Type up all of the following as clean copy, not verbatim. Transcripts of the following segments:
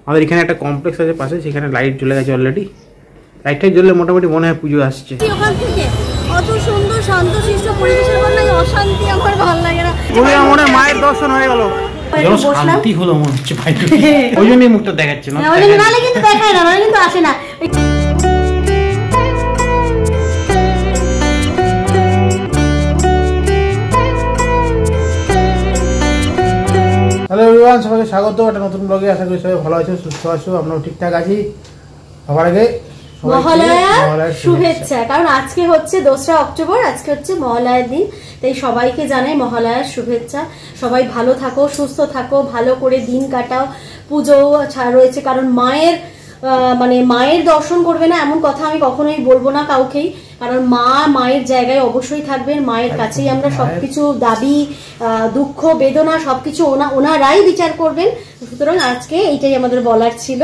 আমাদের এখানে একটা কমপ্লেক্স আছে পাশে, সেখানে লাইট জ্বলে গেছে অলরেডি। লাইটটা জ্বললে মোটামুটি মনে হয় পুজো আসছে। ওখান থেকে অত সুন্দর শান্তশিষ্ট পরিবেশের পর না অশান্তি আমার ভালো লাগে না। মনে মায়ের দর্শন হয়ে গেল, শান্তি হলো মনে হচ্ছে ভাই। ওই জন্যই মুখটা দেখাচ্ছে না, নাহলে কিন্তু দেখায় না, নাহলে কিন্তু আসে না। হ্যালো এভরিওয়ান, সবাইকে স্বাগত একটা নতুন ব্লগে। আশা করি সবাই ভালো আছো, সুস্থ আছো, আমরাও ঠিকঠাক আছি। সবার আগে মহালয়ার শুভেচ্ছা, কারণ আজকে হচ্ছে 2রা অক্টোবর, আজকে হচ্ছে মহালয়ার দিন, তাই সবাইকে জানাই মহালয়ার শুভেচ্ছা। সবাই ভালো থাকো, সুস্থ থাকো, ভালো করে দিন কাটাও। পুজো রয়েছে, কারণ মায়ের দর্শন করবে না এমন কথা আমি কখনোই বলবো না কাউকেই, কারণ মায়ের জায়গায় অবশ্যই থাকবেন। মায়ের কাছেই আমরা সবকিছু দাবি, দুঃখ, বেদনা সবকিছু ওনারাই বিচার করবেন। সুতরাং আজকে এইটাই আমাদের বলার ছিল।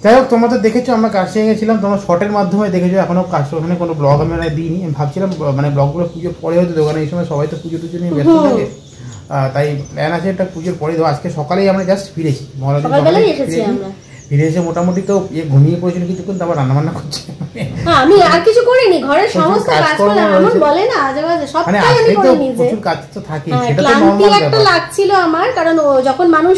যাই হোক, তোমরা তো দেখেছো আমরা কাশিয়ে গেছিলাম, তোমরা শর্টের মাধ্যমে দেখেছো। এখনো ওখানে কোনো ব্লগ আমরা দিইনি। আমি ভাবছিলাম মানে ব্লগগুলো পুজোর পরে হয়তো দোকানে, এই সময় সবাই তো পুজো নিয়ে ব্যস্ত থাকে, তাই প্ল্যান আছে একটা পুজোর পরে দেবো। আজকে সকালেই আমরা জাস্ট ফিরেছি, ফিরে এসে মোটামুটি তো ঘুমিয়ে পড়েছিল কিছুক্ষণ, তারপর রান্নাবান্না করছে। আমি আর কিছু করিনি, ঘরের সমস্ত কাজ করলাম, এমন বলে না আজেবাজে সবটাই আমি করে নিয়েছি। প্রচুর কাজ তো থাকে, সেটা তো ক্লান্তি নরমাল একটা লাগছিল আমার, কারণ যখন মানুষ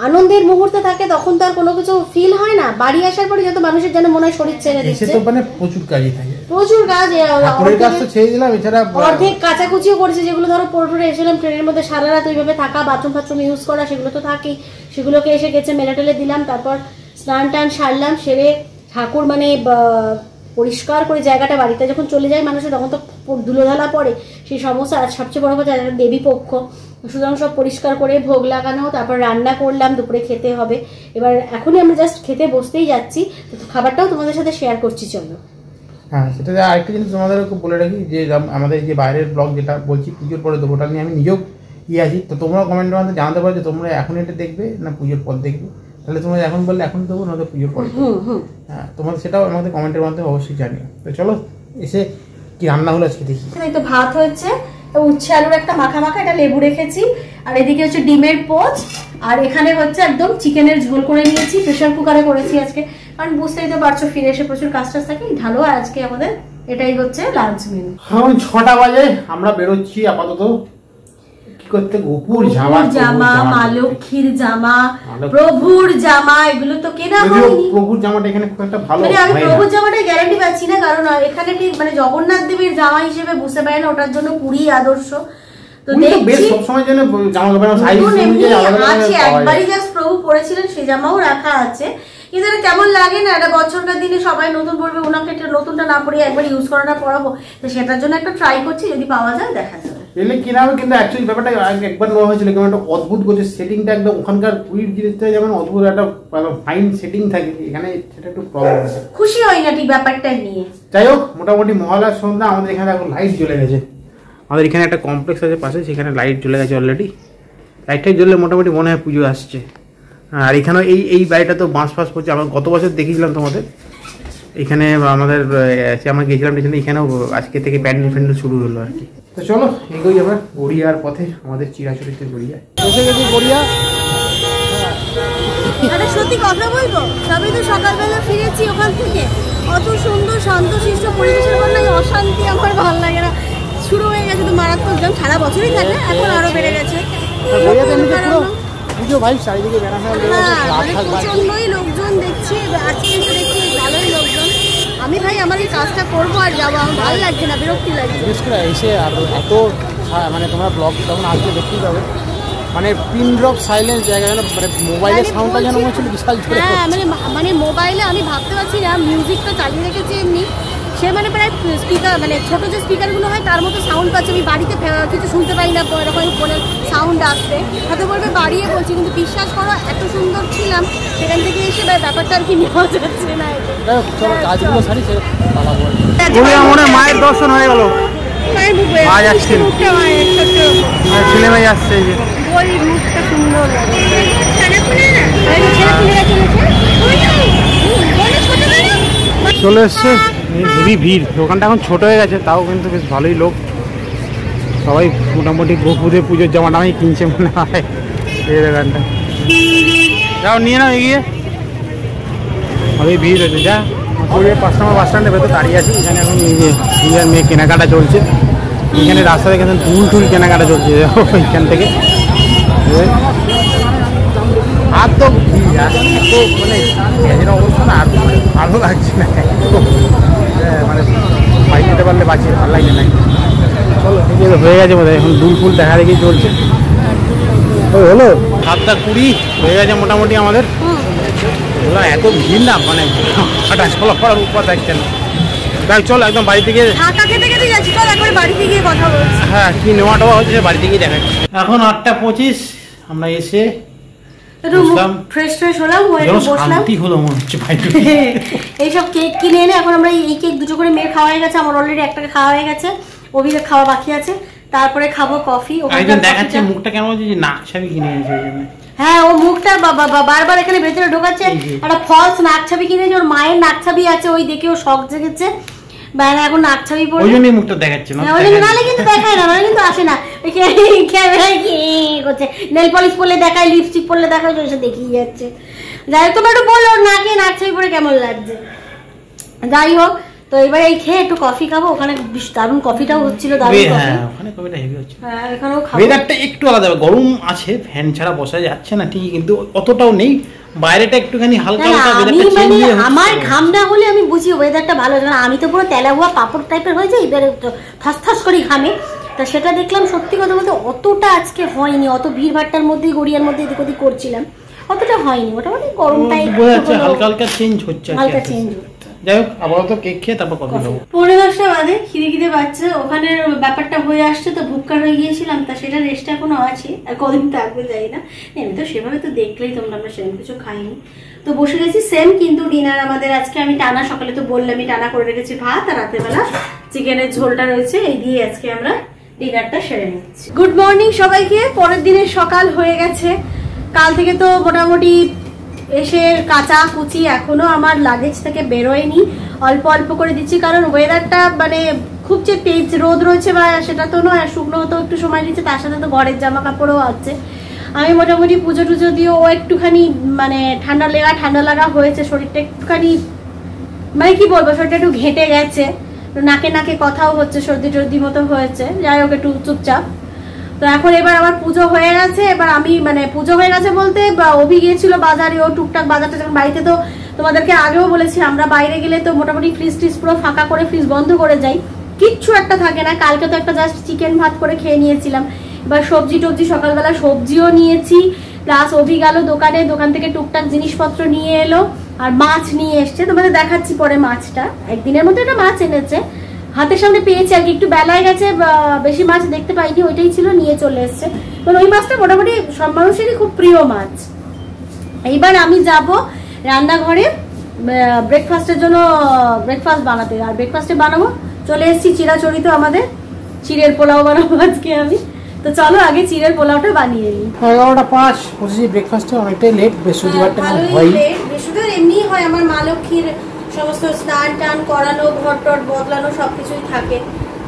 আনন্দের মুহূর্তে থাকে তখন তো আর কোনো কিছু ফিল হয় না। বাড়ি আসার পরে যত মানুষের যেন মনে হয় শরীর ছেড়ে দিচ্ছে, তো মানে প্রচুর কাজই থাকে, প্রচুর কাজ। ঠাকুরের কাজ তো ছেড়ে দিলাম, এছাড়া অর্ধেক কাচাকুচিও করেছে, যেগুলো ধরো পরে এসেছিলাম ট্রেনের মধ্যে সারা রাত ওইভাবে থাকা, বাথরুম ইউজ করা, সেগুলো তো থাকেই, সেগুলোকে এসে গেছে মেলে টেলে দিলাম। তারপর স্নান টান সারলাম, সেরে ঠাকুর মানে পরিষ্কার করে জায়গাটা, বাড়িতে যখন চলে যায় মানুষের তখন তো ধুলোধালা পড়ে, সেই সমস্ত। আর সবচেয়ে বড় কথা দেবী পক্ষ, সুতরাং সব পরিষ্কার করে ভোগ লাগানো, তারপর রান্না করলাম, দুপুরে খেতে হবে। এবার এখনই আমরা জাস্ট খেতে বসতেই যাচ্ছি, তো খাবারটাও তোমাদের সাথে শেয়ার করছি, চলো। হ্যাঁ, সেটা আরেকটা জিনিস তোমাদেরকে বলে রাখি, যে আমাদের যে বাইরের ব্লগ যেটা বলছি পুজোর পরে দেবো, ওটা নিয়ে আমি নিজেও আছি। তো তোমরা কমেন্টের মধ্যে জানাতে পারো যে তোমরা এখন এটা দেখবে না পুজোর পর দেখবে। তাহলে তোমরা এখন বললে এখন দেবো, নয়তো পুজোর পরে। হ্যাঁ, তোমাদের সেটাও আমাদের কমেন্টের মাধ্যমে অবশ্যই জানিও। তো চলো এসে কি রান্না হলো আজকে দেখি। তো ভাত হয়েছে, উচ্ছে আলুর একটা মাখা, এটা লেবু রেখেছি, আর এদিকে হচ্ছে ডিমের পোচ, আর এখানে হচ্ছে একদম চিকেনের ঝোল করে নিয়েছি, প্রেসার কুকারে করেছি আজকে, কারণ বুঝতেই তো পারছো ফিরে এসে প্রচুর কাজ থাকে। ঢালো আজকে আমাদের এটাই হচ্ছে লাঞ্চ মেনু। এখন 6টা বাজে, আমরা বেরোচ্ছি আপাতত কি করতে, গোপুর জামা, মা লক্ষ্মীর জামা, প্রভুর জামা, এগুলো তো কেনা হয়নি। প্রভুর জামাটা এখানে খুব একটা ভালো, আমি প্রভুর জামাটা গ্যারান্টি পাচ্ছি না, কারণ এখানে ঠিক মানে জগন্নাথ দেবের জামা হিসেবে বুঝতে পারে না, ওটার জন্য পুরী আদর্শ। তো দেখছি সব সময় জন্য জামা কাপড় সাইজ অনুযায়ী আলাদা আছে, একবারই জাস্ট প্রভু পরেছিলেন সেই জামাও রাখা আছে। কিন্তু এটা কেমন লাগে না, এটা বছরকার দিনে সবাই নতুন পরবে, ওনাকে নতুনটা না পরে একবার ইউজ করাটা পরাবো, তো সেটার জন্য একটা ট্রাই করছি, যদি পাওয়া যায় দেখা যাবে। এলে কিনা হবে, কিন্তু অ্যাকচুয়ালি ব্যাপারটা একবার নেওয়া হয়েছিল, কেমন একটা অদ্ভুত করছে সেটিংটা, একদম ওখানকার পুরীর জিনিসটা যেমন অদ্ভুত একটা ফাইন সেটিং থাকে, এখানে সেটা একটু প্রবলেম আছে, খুশি হয় না ঠিক ব্যাপারটা নিয়ে। যাই হোক, মোটামুটি মহালয়ার সন্ধ্যা আমাদের এখানে এখন লাইট জ্বলে গেছে। আমাদের এখানে একটা কমপ্লেক্স আছে পাশে, সেখানে লাইট জ্বলে গেছে অলরেডি। লাইটটা জ্বললে মোটামুটি মনে হয় পুজো আসছে। আর এখানেও এই বাড়িটা তো বাঁশ পড়ছে, আমরা গত বছর দেখিয়েছিলাম তোমাদের এখানে, আমরা গিয়েছিলাম এখানেও আজকে থেকে প্যান্ডেল শুরু হলো আর কি। তো চলো এগোই আবার গড়িয়ার পথে, আমাদের চিরাচরিত গড়িয়া এসে গেছি। গড়িয়া সত্যি কথা বলবো, সবাই তো সকালবেলা ফিরেছি ওখান থেকে, অত সুন্দর শান্তশিষ্ট পরিবেশের পর না অশান্তি আমার ভালো লাগে না, শুরু হয়ে গেছে তো মারাত্মক জ্যাম। সারা বছরই থাকে, এখন আরো বেড়ে গেছে। প্রচন্ডই লোকজন দেখছি, আজকে কিন্তু দেখছি ভালোই লোকজন। আমি ভাই আমার এই কাজটা করবো আর যাবো, আমার ভালো লাগছে না, বিরক্তি লাগছে। বিশেষ করে এসে আর এত মানে তোমরা ব্লগ তখন আসলে দেখতেই পাবে, মানে পিন ড্রপ সাইলেন্স জায়গা, যেন মানে মোবাইলের সাউন্ডটা যেন মনে হচ্ছিল বিশাল। হ্যাঁ, মানে মোবাইলে আমি ভাবতে পারছি না, মিউজিকটা চালিয়ে রেখেছি এমনি, সে মানে প্রায় স্পিকার, মানে ছোটো যে স্পিকারগুলো হয় তার মতো সাউন্ড পাচ্ছে। আমি বাড়িতে কিছু শুনতে পাই না, এরকম ফোনের সাউন্ড আসছে, হয়তো বলবে বাড়িয়ে বলছি, কিন্তু বিশ্বাস করো এত সুন্দর ছিলাম, সেখান থেকে এসে ব্যাপারটা আর কি নেওয়া যাচ্ছে না। মায়ের দর্শন হয়ে গেল, মা যাচ্ছেন, ছেলে মেয়ে আসছে, মুখটা সুন্দর চলে এসছে। খুবই ভিড়, দোকানটা এখন ছোট হয়ে গেছে, তাও কিন্তু বেশ ভালোই লোক, সবাই মোটামুটি গোপুরে পুজোর জামাটা আমি কিনছে মনে হয় এই দোকানটা। যাও নিয়ে নাও এগিয়ে, অনেক ভিড় হয়েছে। যা পুরুলিয়ার 5 নম্বর বাস স্ট্যান্ডের ভেতর দাঁড়িয়ে আছি। এখানে এখন নিজের মেয়ে কেনাকাটা চলছে। এখানে রাস্তা থেকে টুল কেনাকাটা চলছে এখান থেকে। আর তো ভিড়, আর তো মানে গ্যাসের অবস্থা না, আর ভালো লাগছে না। মানে বাইক যেতে পারলে বাঁচি, ভালো লাগছে না। চলো ঠিক আছে, হয়ে গেছে বোধ হয়। এখন ফুল দেখা দেখি চলছে। ওই হলো 7:20 হয়ে গেছে মোটামুটি আমাদের। এত ভিড় না, মানে হাঁটা চলা করার উপর থাকছে না। দেখ চল একদম বাড়ি থেকে হ্যাঁ কি নেওয়া টেওয়া হচ্ছে বাড়ি থেকেই দেখা যাচ্ছে। এখন 8:25 আমরা এসে এইসব কেক কিনে এনে এখন আমরা এই কেক দুটো করে মেয়ের খাওয়া হয়ে গেছে, আমার অলরেডি একটাকে খাওয়া হয়ে গেছে, অভিকে খাওয়া বাকি আছে। তারপরে খাবো কফি। দেখাচ্ছে মুখটা কেমন হচ্ছে যে নাক ছাবি কিনে এনেছে। হ্যাঁ ও মুখটা বারবার এখানে ভেতরে ঢোকাচ্ছে। একটা ফলস নাক ছাবি কিনেছে, ওর মায়ের নাক ছাবি আছে, ওই দেখে ও শখ জেগেছে। এখন নাক ছাবি পরে ওই জন্যই মুখটা দেখাচ্ছে না, নাহলে কিন্তু দেখায় না, নাহলে কিন্তু আসে না। ক্যামেরায় কি করছে, নেল পলিশ পরলে দেখায়, লিপস্টিক পরলে দেখায়, সে দেখিয়ে যাচ্ছে। যাই হোক তোমার একটু বলো নাকে নাক ছাবি পরে কেমন লাগছে। যাই হোক, তো এবার এই খেয়ে একটু কফি খাবো। ওখানে দারুণ কফিটাও হচ্ছিল, দারুণ কফি। ওখানে কফিটা হেভি হচ্ছে। হ্যাঁ এখানেও খাবো। ওয়েদারটা একটু আলাদা, গরম আছে, ফ্যান ছাড়া বসা যাচ্ছে না ঠিকই, কিন্তু অতটাও নেই। বাইরেটা একটুখানি হালকা হালকা ওয়েদারটা চেঞ্জ হচ্ছে। আমার ঘাম না হলে আমি বুঝি ওয়েদারটা ভালো, কারণ আমি তো পুরো তেলাহুয়া পাপড় টাইপের হয়ে যাই, এবারে ঠাস করে ঘামে। তা সেটা দেখলাম, সত্যি কথা বলতে অতটা আজকে হয়নি। অত ভিড় ভাট্টার মধ্যেই গড়িয়ার মধ্যে এদিক ওদিক করছিলাম, অতটা হয়নি। মোটামুটি গরমটাই হালকা হালকা চেঞ্জ হচ্ছে, হালকা চেঞ্জ হচ্ছে। যাই হোক আপাতত কেক খেয়ে তারপর কফি খাবো। 10:30 বাজে, খিদে পাচ্ছে। ওখানে ব্যাপারটা হয়ে আসছে তো ভুক্কার হয়ে গিয়েছিলাম, তা সেটা রেস্ট এখনো আছে। আর কদিন থাকবে যাই না, আমি তো সেভাবে তো দেখলেই তোমরা, আমরা সেরকম কিছু খাইনি। তো বসে গেছি সেম, কিন্তু ডিনার আমাদের আজকে আমি টানা, সকালে তো বললামই টানা করে রেখেছি ভাত, আর রাতের বেলা চিকেনের ঝোলটা রয়েছে, এই দিয়ে আজকে আমরা ডিনারটা সেরে নিচ্ছি। গুড মর্নিং সবাইকে। পরের দিনের সকাল হয়ে গেছে। কাল থেকে তো মোটামুটি এসে কাঁচা কুচি এখনো আমার লাগেজ থেকে বেরোয়নি, অল্প অল্প করে দিচ্ছি, কারণ ওয়েদারটা মানে খুব যে তেজ রোদ রয়েছে বা সেটা তো নয়, শুকনো হতেও একটু সময় দিচ্ছে, তার সাথে তো ঘরের জামা কাপড়ও আছে। আমি মোটামুটি পুজো টুজো দিয়েও একটুখানি মানে ঠান্ডা লাগা হয়েছে, শরীরটা একটুখানি মানে কি বলবো, শরীরটা একটু ঘেঁটে গেছে, নাকে নাকে কথাও হচ্ছে, সর্দি টর্দি মতো হয়েছে। যাই হোক একটু চুপচাপ। তো এখন এবার আমার পুজো হয়ে গেছে, এবার আমি মানে পুজো হয়ে গেছে বলতে অভি গিয়েছিল বাজারে, ও টুকটাক বাজারটা, যখন বাড়িতে তো তোমাদেরকে আগেও বলেছি আমরা বাইরে গেলে তো মোটামুটি ফ্রিজ টিজ পুরো ফাঁকা করে ফ্রিজ বন্ধ করে যাই, কিচ্ছু একটা থাকে না। কালকে তো একটা জাস্ট চিকেন ভাত করে খেয়ে নিয়েছিলাম। এবার সবজি টবজি সকালবেলা সবজিও নিয়েছি, প্লাস অভি গেল দোকানে, দোকান থেকে টুকটাক জিনিসপত্র নিয়ে এলো, আর মাছ নিয়ে এসছে, তোমাদের দেখাচ্ছি পরে মাছটা। একদিনের মধ্যে একটা মাছ এনেছে, হাতের সামনে পেয়েছি আর কি, একটু বেলায় গেছে, বেশি মাছ দেখতে পাইনি, ওইটাই ছিল, নিয়ে চলে এসছে। মানে ওই মাছটা মোটামুটি সব মানুষেরই খুব প্রিয় মাছ। এইবার আমি যাব রান্নাঘরে ব্রেকফাস্টের জন্য ব্রেকফাস্ট বানাতে, আর ব্রেকফাস্টে বানাবো, চলে এসেছি চিরাচরিত আমাদের চিড়ের পোলাও বানাবো আজকে আমি। তো চলো আগে চিড়ের পোলাওটা বানিয়ে নিই। 11:05 বসেছি ব্রেকফাস্টে, অনেকটাই লেট, বৃহস্পতিবারটা হয়। বৃহস্পতিবার এমনি হয় আমার, মা লক্ষ্মীর সমস্ত স্নান টান করানো, ঘর টর বদলানো সবকিছুই থাকে।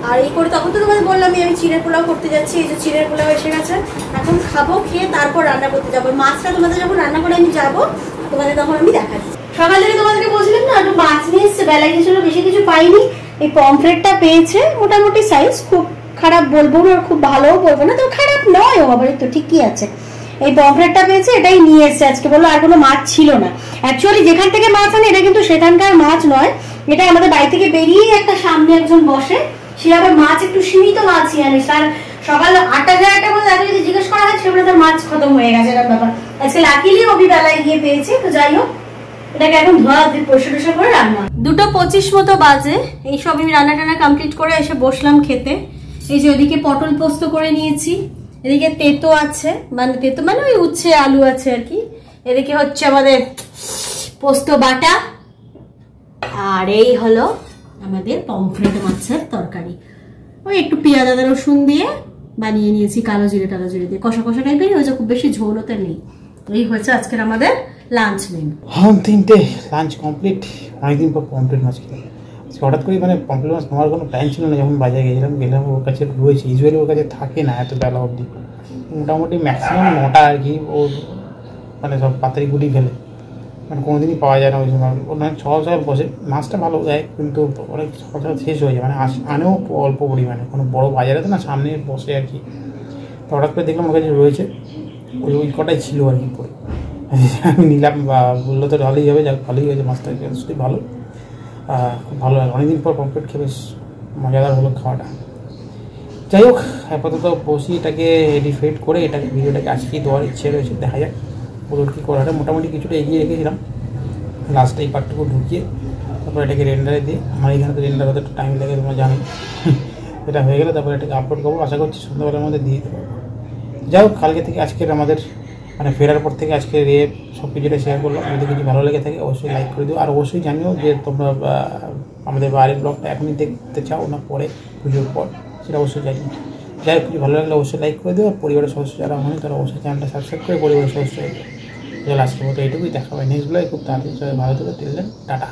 আর এই করে তখন তো তোমাদের বললাম আমি চিড়ের পোলাও করতে যাচ্ছি, এই যে চিড়ের পোলাও এসে গেছে, এখন খাবো, খেয়ে তারপর রান্না করতে যাবো। মাছটা তোমাদের যখন রান্না করে আমি যাবো, তোমাদের তখন আমি দেখাচ্ছি। সকাল থেকে তোমাদেরকে বলছিলাম না একটু মাছ নিয়ে এসছে, বেলা গেছিল, বেশি কিছু পাইনি। এই পমফ্রেটটা পেয়েছে, মোটামুটি সাইজ, খুব খারাপ বলবো না, খুব ভালোও বলবো না, তো খারাপ নয়, ও আবার তো ঠিকই আছে। এই পমফ্রেটটা পেয়েছে, এটাই নিয়ে এসছে আজকে, বললো আর কোনো মাছ ছিল না। অ্যাকচুয়ালি যেখান থেকে মাছ আনে এটা কিন্তু সেখানকার মাছ নয়, এটা আমাদের বাড়ি থেকে বেরিয়ে একটা সামনে একজন বসে, সে আবার মাছ একটু সীমিত মাছই আনিস। আর সকাল 8:30 মধ্যে তাকে যদি জিজ্ঞেস করা হয় সেগুলো তার মাছ খতম হয়ে গেছে, এরকম ব্যাপার। আজকে লাকিলি অভি বেলায় গিয়ে পেয়েছে। তো যাই হোক, এটাকে এখন ধোয়া দিয়ে পরিষ্কার করে রান্না। 2:25 মতো বাজে, এইসব আমি রান্না টান্না কমপ্লিট করে এসে বসলাম খেতে। এই যে ওদিকে পটল পোস্ত করে নিয়েছি, এদিকে তেতো আছে, মানে তেতো মানে ওই উচ্ছে আলু আছে আর কি, এদিকে হচ্ছে আমাদের পোস্ত বাটা, আর এই হলো আমাদের পমফ্রেট মাছের তরকারি। ওই একটু পেঁয়াজ আদা রসুন দিয়ে বানিয়ে নিয়েছি, কালো জিরে টালো জিরে দিয়ে কষা কষা টাইপের হয়েছে, খুব বেশি ঝোলও তো নেই। এই হয়েছে আজকের আমাদের লাঞ্চ মেনু। 3টে লাঞ্চ কমপ্লিট, অনেকদিন পর পমফ্রেট মাছ খেলাম। হঠাৎ করে মানে পমফ্রেট মাছ নেওয়ার কোনো প্ল্যান ছিল না, যখন বাজারে গেলাম ওর কাছে রয়েছে, ইউজুয়ালি ওর কাছে থাকে না এত বেলা অবধি, মোটামুটি ম্যাক্সিমাম 9টা আর কি, ওর মানে সব পাতারি গুটি ফেলে। মানে কোনোদিনই পাওয়া যায় না ওই সময়। অনেক সকাল সকাল বসে, মাছটা ভালো দেয় কিন্তু অনেক সকাল সকাল শেষ হয়ে যায়, মানে আনেও অল্প পরিমাণে, কোনো বড়ো বাজারে তো না, সামনে বসে আর কি। তো হঠাৎ করে দেখলাম ওর কাছে রয়েছে, ওই কটাই ছিল আর কি পরে আমি নিলাম, বা বললো তো ভালোই হবে, যাক ভালোই হয়েছে, মাছটা যথেষ্টই ভালো, খুব ভালো লাগে। অনেকদিন পর পমফ্রেট খেয়ে বেশ মজাদার হলো খাওয়াটা। যাই হোক, আপাতত বসি এটাকে এডিট করে এটাকে ভিডিওটাকে আজকেই দেওয়ার ইচ্ছে রয়েছে, দেখা যাক ওদের কী করা হয়। মোটামুটি কিছুটা এগিয়ে রেখেছিলাম, লাস্টে এই পার্টটুকু ঢুকিয়ে তারপর এটাকে রেন্ডারে দিয়ে, আমার এখানে তো রেন্ডার হতে একটু টাইম লাগে তোমরা জানো। এটা হয়ে গেলে তারপর এটাকে আপলোড করবো, আশা করছি সন্ধ্যাবেলার মধ্যে দিয়ে দিতে পারবো। যাই হোক, কালকে থেকে আজকের আমাদের মানে ফেরার পর থেকে আজকে সব কিছুটা শেয়ার করলাম। যদি কিছু ভালো লেগে থাকে অবশ্যই লাইক করে দিও, আর অবশ্যই জানিও যে তোমরা আমাদের বাইরের ব্লগটা এখনই দেখতে চাও না পরে, পুজোর পর, সেটা অবশ্যই জানিও। যাই হোক, কিছু ভালো লাগলে অবশ্যই লাইক করে দিও, আর পরিবারের সদস্য যারা হয়নি তারা অবশ্যই চ্যানেলটা সাবস্ক্রাইব করে পরিবারের সদস্য হয়ে যাও। আজকের মতো এইটুকুই, দেখা হবে নেক্সট ব্লগে খুব তাড়াতাড়ি। সবাই ভালো থেকো, টিল দেন, টাটা।